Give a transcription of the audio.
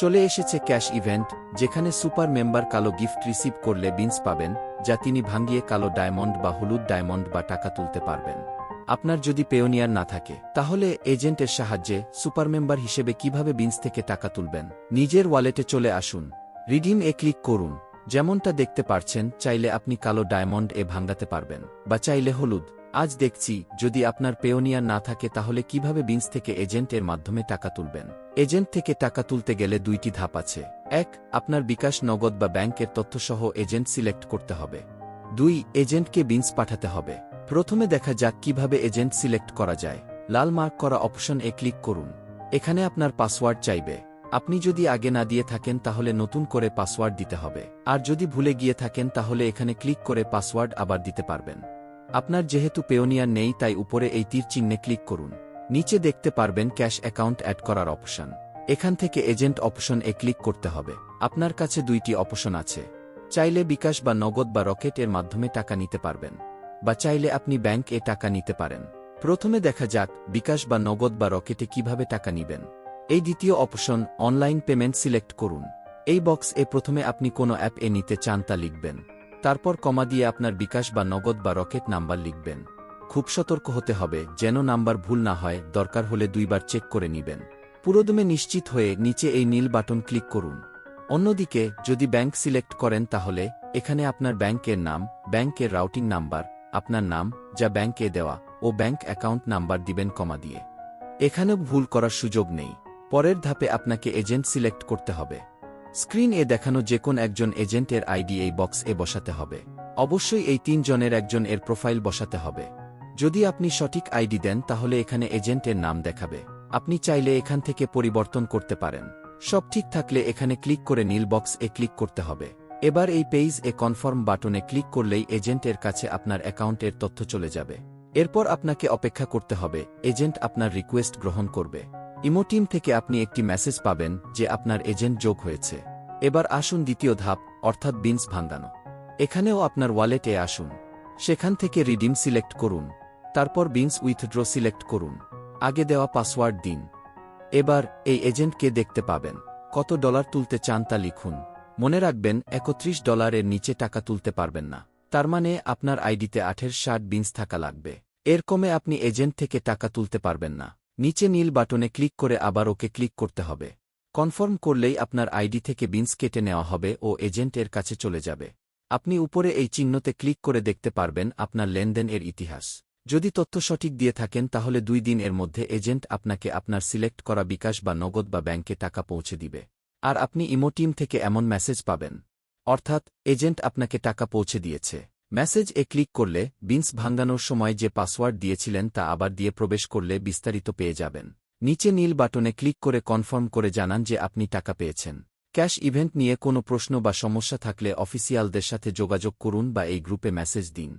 চলে এসেছে cash event, যেখানে সুপার মেম্বার কালো গিফট রিসিভ করলে বিন্স পাবেন, যা তিনি ভাঙিয়ে কালো ডায়মন্ড বা হলুদ ডায়মন্ড বা টাকা তুলতে পারবেন। আপনার যদি পেওনিয়ার না থাকে, তাহলে এজেন্টের সাহায্যে সুপার মেম্বার হিসেবে কিভাবে বিন্স থেকে টাকা তুলবেন। নিজের ওয়ালেটে চলে আসুন, রিডিম এ ক্লিক করুন। যেমনটা দেখতে পারছেন, চাইলে আপনি কালো ডায়মন্ড এ ভাঙাতে পারবেন, বা চাইলে হলুদ। আজ দেখছি, যদি আপনার পেওনিয়ার না থাকে তাহলে কিভাবে বিন্স থেকে এজেন্টের মাধ্যমে টাকা তুলবেন। এজেন্ট থেকে টাকা তুলতে গেলে দুইটি ধাপ আছে। 1. আপনার বিকাশ, নগদ বা ব্যাংকের তথ্যসহ এজেন্ট সিলেক্ট করতে হবে। 2. এজেন্টকে বিন্স পাঠাতে হবে। প্রথমে দেখা যাক কিভাবে এজেন্ট সিলেক্ট করা যায়। লাল মার্ক করা অপশন এ ক্লিক করুন। এখানে আপনার পাসওয়ার্ড চাইবে। আপনি যদি আগে না দিয়ে থাকেন তাহলে নতুন করে পাসওয়ার্ড দিতে হবে, আর যদি ভুলে গিয়ে থাকেন তাহলে এখানে ক্লিক করে পাসওয়ার্ড আবার দিতে পারবেন। আপনার যেহেতু পেওনিয়ার নেই, তাই উপরে এই তীর চিহ্নে ক্লিক করুন। নিচে দেখতে পারবেন ক্যাশ অ্যাকাউন্ট অ্যাড করার অপশন। এখান থেকে এজেন্ট অপশন এ ক্লিক করতে হবে। আপনার কাছে দুইটি অপশন আছে। চাইলে বিকাশ বা নগদ বা রকেট এর মাধ্যমে টাকা নিতে পারবেন, বা চাইলে আপনি ব্যাংক এ টাকা নিতে পারেন। প্রথমে দেখা যাক বিকাশ বা নগদ বা রকেটে কিভাবে টাকা নিবেন। এই দ্বিতীয় অপশন অনলাইন পেমেন্ট সিলেক্ট করুন। এই বক্স এ প্রথমে আপনি কোনো অ্যাপ এ নিতে চান তা লিখবেন, তারপর কমা দিয়ে আপনার বিকাশ বা নগদ বা রকেট নাম্বার লিখবেন। খুব সতর্ক হতে হবে যেন নাম্বার ভুল না হয়, দরকার হলে দুইবার চেক করে নিবেন। পুরোদমে নিশ্চিত হয়ে নিচে এই নীল বাটন ক্লিক করুন। অন্যদিকে যদি ব্যাংক সিলেক্ট করেন তাহলে এখানে আপনার ব্যাংকের নাম, ব্যাংকের রাউটিং নাম্বার, আপনার নাম যা ব্যাংকে দেওয়া, ও ব্যাংক অ্যাকাউন্ট নাম্বার দিবেন কমা দিয়ে। এখানেও ভুল করার সুযোগ নেই। পরের ধাপে আপনাকে এজেন্ট সিলেক্ট করতে হবে। স্ক্রিন এ দেখানো যে কোন একজন এজেন্টের আইডি এই বক্স এ বসাতে হবে। অবশ্যই এই 3 জনের একজন এর প্রোফাইল বসাতে হবে। যদি আপনি সঠিক আইডি দেন তাহলে এখানে এজেন্টের নাম দেখাবে। আপনি চাইলে এখান থেকে পরিবর্তন করতে পারেন। সব ঠিক থাকলে এখানে ক্লিক করে নীল বক্স এ ক্লিক করতে হবে। এবার এই পেজ এ কনফার্ম বাটনে ক্লিক করলেই এজেন্টের কাছে আপনার অ্যাকাউন্টের তথ্য চলে যাবে। এরপর আপনাকে অপেক্ষা করতে হবে, এজেন্ট আপনার রিকোয়েস্ট গ্রহণ করবে। ইমো টিম থেকে আপনি একটি মেসেজ পাবেন যে আপনার এজেন্ট যোগ হয়েছে। এবার আসুন দ্বিতীয় ধাপ, অর্থাৎ বিন্স ভাঙানো। এখানেও আপনার ওয়ালেটে আসুন। সেখান থেকে রিডিম সিলেক্ট করুন। তারপর বিন্স উইথড্র সিলেক্ট করুন। আগে দেওয়া পাসওয়ার্ড দিন। এবার এই এজেন্টকে দেখতে পাবেন। কত ডলার তুলতে চান তা লিখুন। মনে রাখবেন, $31 এর নিচে টাকা তুলতে পারবেন না। তার মানে আপনার আইডিতে 60 বিন্স থাকা লাগবে। এর কমে আপনি এজেন্ট থেকে টাকা তুলতে পারবেন না। নিচে নীল বাটনে ক্লিক করে আবার ওকে ক্লিক করতে হবে। কনফার্ম করলেই আপনার আইডি থেকে বিন্স কেটে নেওয়া হবে ও এজেন্ট এর কাছে চলে যাবে। আপনি উপরে এই চিহ্নতে ক্লিক করে দেখতে পারবেন আপনার লেনদেন এর ইতিহাস। যদি তথ্য সঠিক দিয়ে থাকেন তাহলে 2 দিন এর মধ্যে এজেন্ট আপনাকে আপনার সিলেক্ট করা বিকাশ বা নগদ বা ব্যাংকে টাকা পৌঁছে দিবে। আর আপনি ইমো টিম থেকে এমন মেসেজ পাবেন, অর্থাৎ এজেন্ট আপনাকে টাকা পৌঁছে দিয়েছে। মেসেজ এ ক্লিক করলে বিন্স ভাঙানোর সময় যে পাসওয়ার্ড দিয়েছিলেন তা আবার দিয়ে প্রবেশ করলে বিস্তারিত পেয়ে যাবেন। নিচে নীল বাটনে ক্লিক করে কনফার্ম করে জানান যে আপনি টাকা পেয়েছেন। ক্যাশ ইভেন্ট নিয়ে কোনো প্রশ্ন বা সমস্যা থাকলে অফিসিয়ালদের সাথে যোগাযোগ করুন বা এই গ্রুপে মেসেজ দিন।